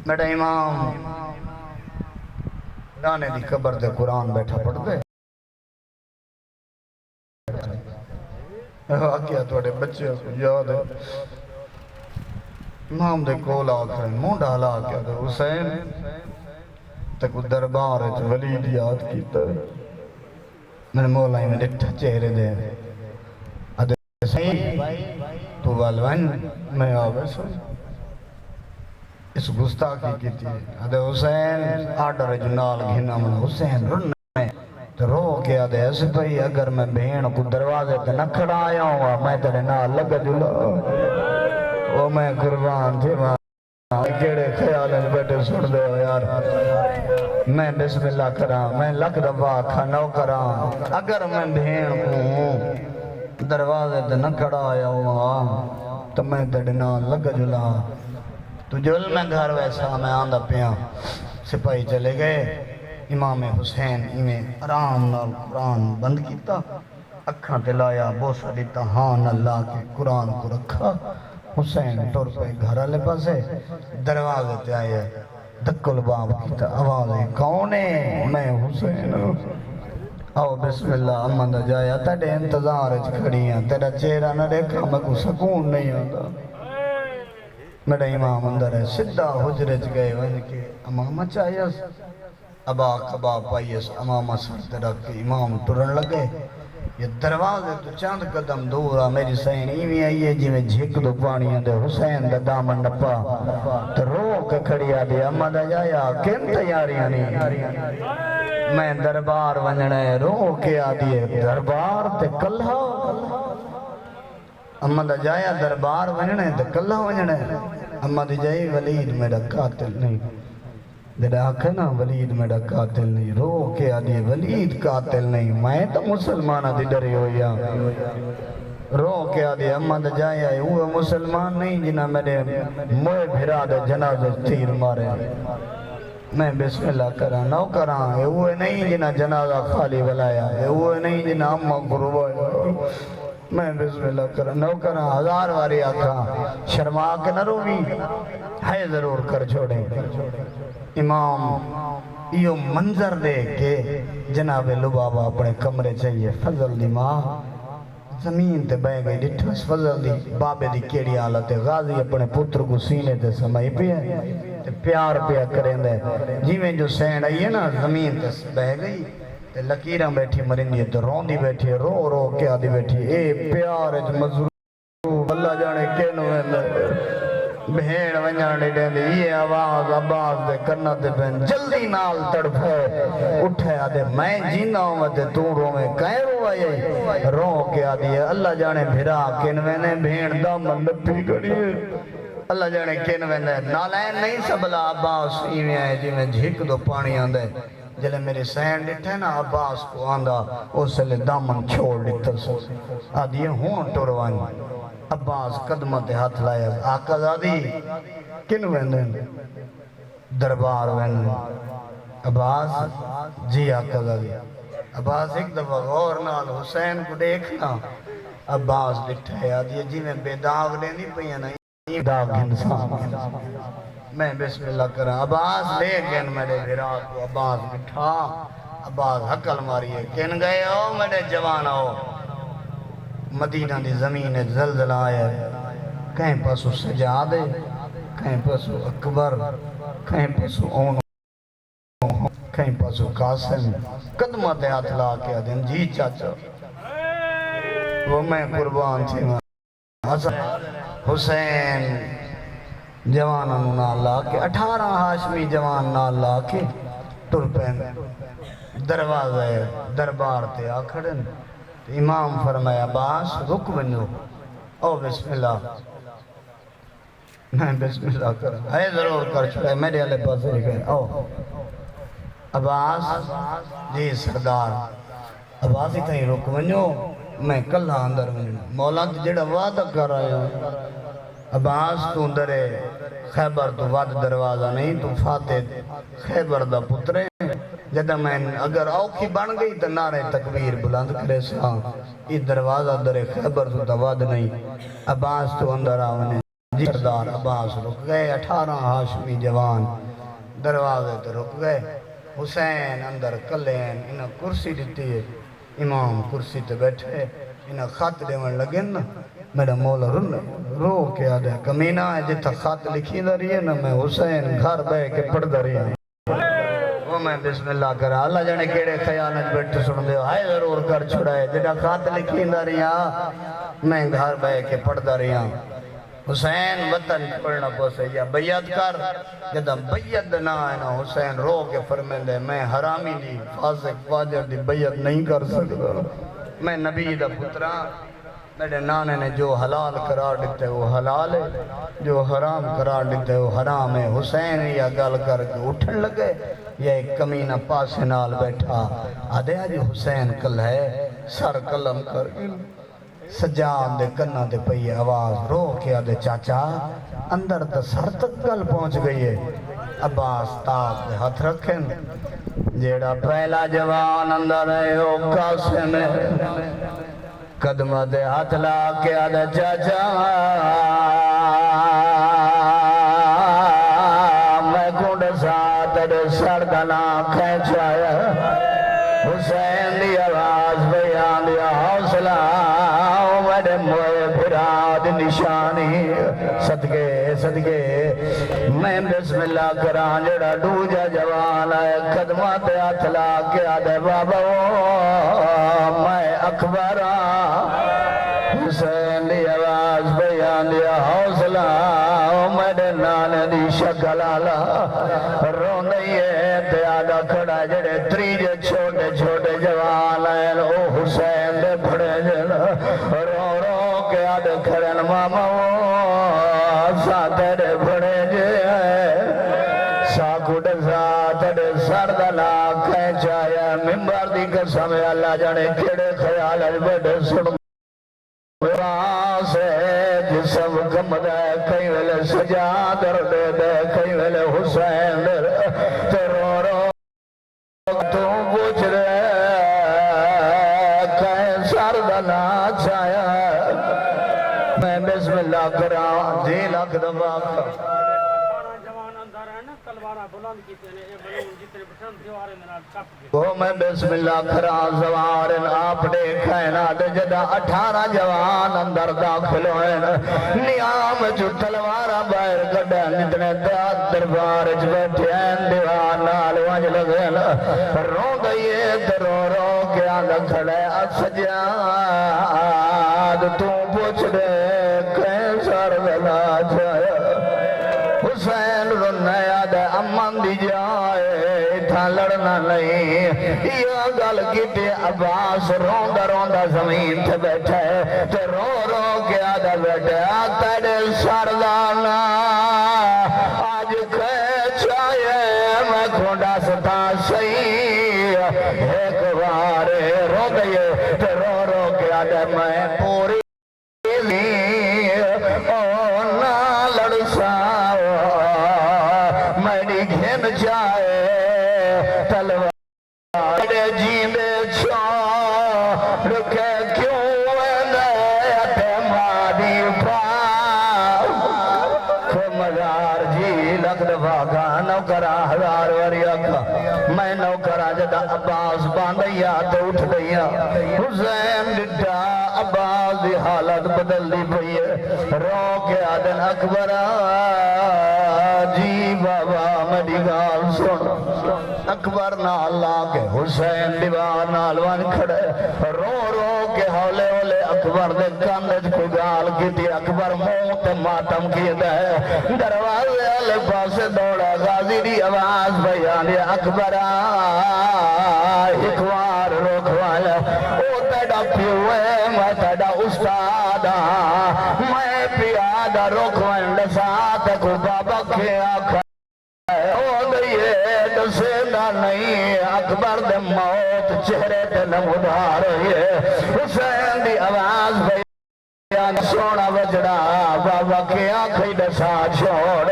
میرا امام نانے دی قبر دے قرآن بیٹھا پڑھ دے آگیا توڑے بچے کو یاد ہے امام دے کول آکھرے مونڈا ہلا کیا دے حسین تکو دربار ہے ولید یاد کیتا ہے میرے مولائی میں ڈٹھا چہرے دے ادھے سہی تو والوان میں آوے سو اس گستاخی کی تھی ادھے حسین آڈر جنال گھنا من حسین رننے تو رو کے ادھے ایسے پہی اگر میں بہن کو دروازے تے نہ کھڑا آیا ہوں میں تیرے نال لگا جلا وہ میں قربان تھی وہاں کیڑے خیالیں بیٹھے سڑ دے ہو یار میں بسم اللہ کراں میں لکھ دفعہ کھانو کراں اگر میں بہن کو دروازے تے نہ کھڑا آیا ہوں تو میں تیرے نال لگا جلا تو جل میں گھر ویسا میں آندہ پیاں سپاہی چلے گئے امام حسین انہیں آرام نال قرآن بند کیتا اکھاں تلایا بوسا دیتا ہاں اللہ کے قرآن کو رکھا حسین ٹور پہ گھر آلے پاسے دروازے تے آئے دکل باب کیتا آوازیں کونے میں حسین آو بسم اللہ امن جایا تیرے انتظار کھڑیاں تیرا چہرہ نہ دیکھا میں کو سکون نہیں ہوتا میرا امام اندر ہے سدھا حجرج گئے وہن کے امام چاہیس ابا کبا پائیس امام سرد رکھ کے امام ٹرن لگے یہ دروازے تو چاند قدم دورا میری سین ایویں آئیے جی میں جھک دو پانی اندے حسین دا دامن نپا تو رو کے کھڑی آدھی اما دا جایا کن تیاریاں نہیں میں دربار ونجنے رو کے آدھی دربار تے کلھا اما دا جایا دربار ونجنے تے کلھا ونجنے اما دی جائی ولید میرا قاتل نہیں جڑا آکھے نا ولید میرا قاتل نہیں رو کے آدھی ولید قاتل نہیں میں تو مسلمانہ دی ڈری ہویا رو کے آدھی اما دا جایا وہ مسلمان نہیں جنہ میرے موئے بھرا دے جنازہ تیر مارے میں بسم اللہ کراں نو کراں وہ نہیں جنہ جنازہ خالی بلایا وہ نہیں جنہ اما گروہ میں بسم اللہ کراں نو کراں ہزار واری آکھاں شرما کے نہ روی ہے ضرور کر چھوڑیں امام یہ منظر دے کے جناب لبابا اپنے کمرے چاہیے فضل دی ماں زمین تے بہ گئی ڈٹھوس فضل دی بابے دی کیڑی حالت غازی اپنے پتر کو سینے تے سمائی پیا تے پیار پیا کریں دے جیویں جو سین آئی ہے نا زمین تے بہ گئی تے لکیراں بیٹھی مرندی تے روندی بیٹھی رو رو کے آدھی بیٹھی اے پیار اچ مضروب اللہ جانے کینو ہے بھیڑ ونجانے دیں دے یہ آواز عباس دے کرنا دے بین جلدی نال تڑپے اٹھے آدھے میں جینا ہوں دے تو رو میں کہیں رو آئے رو کے آدھی اللہ جانے بھرا کنوینے بھیڑ دامن لپی گڑی ہے اللہ جانے کنوینے نالین نہیں سبلا عباس ایویں آئے جی میں جھک دو پانی آندے جلے میرے سین ڈٹھے نا عباس کو آندہ اس لئے دامن چھوڑ ڈٹھا سو آدھی ہون ٹوروانی عباس قدمت ہاتھ لائے آقا زادی کن ویندن دربار ویندن عباس جی آقا زادی عباس ایک دفعہ غور نال حسین کو دیکھنا عباس ڈٹھے آدھی جی میں بے داغ لیندی پہیا نا یہ داغ انسان میں بسم اللہ کرا عباس لے گئن میرے بھیرات کو عباس بٹھا عباس حقل ماری ہے کن گئے ہو میرے جوان ہو مدینہ دی زمین زلزلہ آیا کہیں پسو سجادے کہیں پسو اکبر کہیں پسو اونو کہیں پسو قاسم قدمت ہاتھ لا کے دن جی چاچا وہ میں قربان تھی حسین جوانوں نال لا کے 18 ہاشمی جوان نال لا کے ٹر پہن دروازے دربار تے آکھڑن امام فرمایا عباس رک بنو او بسم اللہ میں بسم اللہ کرا ہے ضرور کر چھوڑے میرے علیہ پاس گئے او عباس جی سردار عباس ہی تھیں رک بنو میں کل اندر بنو مولا تی جڑا وعدہ کر رہے ہوں عباس تو اندرے خیبر تو وعد دروازہ نہیں تو فاتح خیبر دا پترے جدہ میں اگر اوکھی بن گئی تو نعرہ تکبیر بلند کرے ساں یہ دروازہ در خیبر تو دواد نہیں عباس تو اندر آونے سردار عباس رک گئے 18 ہاشمی جوان دروازے تے رک گئے حسین اندر کلین انہاں کرسی دیتی ہے امام کرسی تے بیٹھے انہاں خط دیون لگے نا میرا مولا رو کے آدھے کمینہ ہے جتا خط لکھی دا رہی ہے نا میں حسین گھر بے کے پڑھ دا رہی ہے وہ میں بسم اللہ کرا اللہ جانے کیڑے خیانت بیٹھ سن دے آئے ضرور کر چھڑائے جتا خط لکھی دا رہی ہے میں گھر بے کے پڑھ دا رہی ہوں حسین وطن پڑھنا پوسے یا بیعت کر جدہ بیعت نہ ہے نا حسین رو کے فرمین دے میں حرامی دی فاسق فاجر دی بیعت نہیں کر سکتا میں نبی دا پتران میرے نانے نے جو حلال قرار دیتے وہ حلال ہے جو حرام قرار دیتے وہ حرام ہے حسین یا گل کر کے اٹھن لگے یا ایک کمینہ پاس نال بیٹھا آدھے آج حسین کل ہے سر قلم کر سجاد دے کنہ دے پئی آواز رو کے آدھے چاچا اندر تا سر تک گل پہنچ گئی ہے عباس تاک دے ہاتھ رکھیں جیڑا پہلا جوان اندر ہے او قاسم ہے قدمہ دے ہاتھ لا کے آدھے چاچا میں کنڈ ساتھ دے سر دنا کھینچایا حسین دی آواز بیان دیا حوصلہ میرے موئے براد نشانی صدقے میں بسم اللہ کران جڑا دوجہ جوان ہے قدمات اتلا کے آدھے بابا میں اکبر حسین دی آواز بیان دیا حوصلہ میرے نانے دی شکل آلہ رون دئیے تے آدھا کھڑا جڑے تریجے چھوٹے چھوٹے جوان ہیں او حسین دے بڑے جن رو رو کے آدھے کھڑن ماما ساتھ دے بڑے جے ساکھو دے ساتھ دے سردنا کھینچایا ممبر دی قسم اللہ جانے کھڑے خیال بڑے سن سے جسم کم دے کئی ویلے سجادر دے دے کئی ویلے حسین دے تے رو رو تو پوچھ رہے کہیں سردنا چھایا میں بسم اللہ کرا جی لاکھ دفعہ وہ میں بسم اللہ کرا زوارن آپ دیکھائیں دے جدہ 18 جوان اندر داخل ہوئیں نیام جو تلوارہ باہر گڑھا نتنے دربار اچ بیٹھے ہیں دیوان نال وانج لگے رو گئیے رو رو کے آدھا کھڑے سجاد تو پوچھ دے کہیں سر ولا جایا حسین رنہ یاد امن دی جائے تھا لڑنا نہیں یہ گل کیتے عباس روندہ روندہ زمین تے بیٹھے تے رو رو کے آدھا بیٹھے تیرے سردانا آج کھچائے میں کھونڈا ستا صحیح ایک بارے رو گئے تے رو رو کے آدھا میں پوری جائے تلوار جی میں چھوڑ کے کیوں نیت مادی پاؤ مزار جی لکھ دفعہ کا نوکرہ 1000 وریا کا میں نوکرہ جدہ عباس باندھیا تو اٹھ گیا حسین ڈٹا عباس دی حالت بدل دی پئی ہے رو کے آدن اکبرہ جی بابا میری گال سن اکبر نال لا کے حسین دیوار نالوان کھڑے رو رو کے ہولے ہولے اکبر دے کاندج کو گال کی تھی اکبر موت ماتم کی دے دروازے والے پاسے دوڑا غازی دی آواز بیان دیا اکبر اکوار روکوالا او تیڑا پیوے میں تیڑا استادا میں پیادا روکوان لسات کو بابا کے آکھا سیدہ نہیں اکبر دے موت چہرے تے نمودار ہے حسین دی آواز بیان سونا وجڑا بابا کے آنکھیں دسا چھوڑ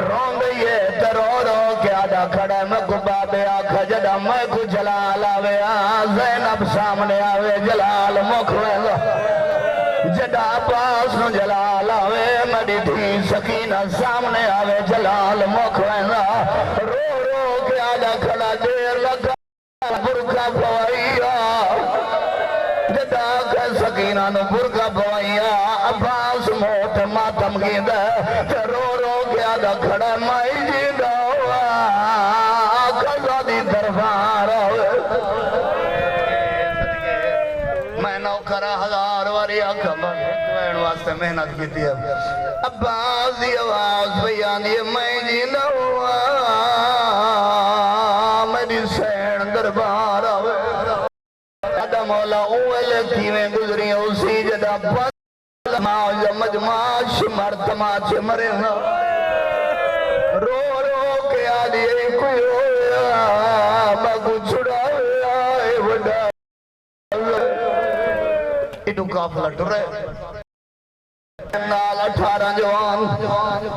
رون دیئے تے رو رو کے آدھا کھڑے میں کو بابے آنکھا جڑا میں کو جلال آوے زینب سامنے آوے جلال مکھوے جڑا پاس نو جلال آوے مڈی تھی سامنے آوے جلال مکھوینا رو رو کے آجا کھڑا دیر لگا برکا پوائیا جدا کہ سکینہ نو برکا پوائیا عباس موت ماتم گیندہ رو رو کے آجا کھڑا مائی جیندہ قضا دی دربار میں نوکرہ ہزار واری اکبر میں واسطے محنت کی تھی عباس دی آواز بیان دی میں جیندہ میری سین دربار آدھا مولا اوہ کیویں گزری اسی جدہ بس مجمع شمر تماچے مرے رو رو کے آدھی کوئی ہویا میں کچھ چھڑا ہویا وڈا ایڈو کافلہ ٹرے نال 18 جوان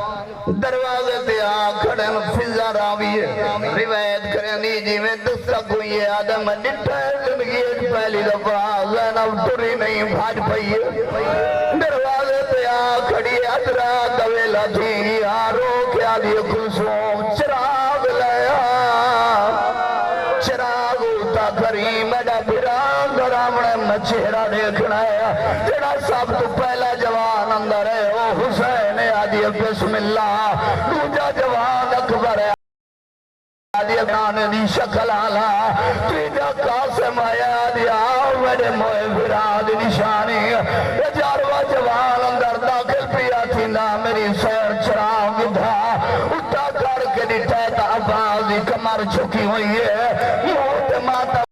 دروازے تے آکھڑن فضا راوی روایت کرنی جی میں دستا کوئی ہے آدم ڈٹھا زندگی پہلی دفعہ زینب ٹری نہیں بھاج پئی دروازے تے آکھڑی ادرا دویلا تھی آرو کیا دی کلسوم چراغ لیا چراغ ہوتا کریم میڈا بھران درامنے میں چہرہ دیکھنا ہے جڑا سب تو پہلا جوان اندر ہے او حسین آدھی بسم اللہ دوجا جوان اکبر ہے آدھی ابنان دی شکل آلا تیجا قاسم آیا آدھی آؤ میرے موئے براد نشانی جاروا جوان اندر داخل پیا تھی نا میری سیر چراغ دھا اٹھا کر کے نٹھے تا عبازی کمر چکی ہوئی ہے موت ماتا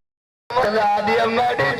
آدھی میری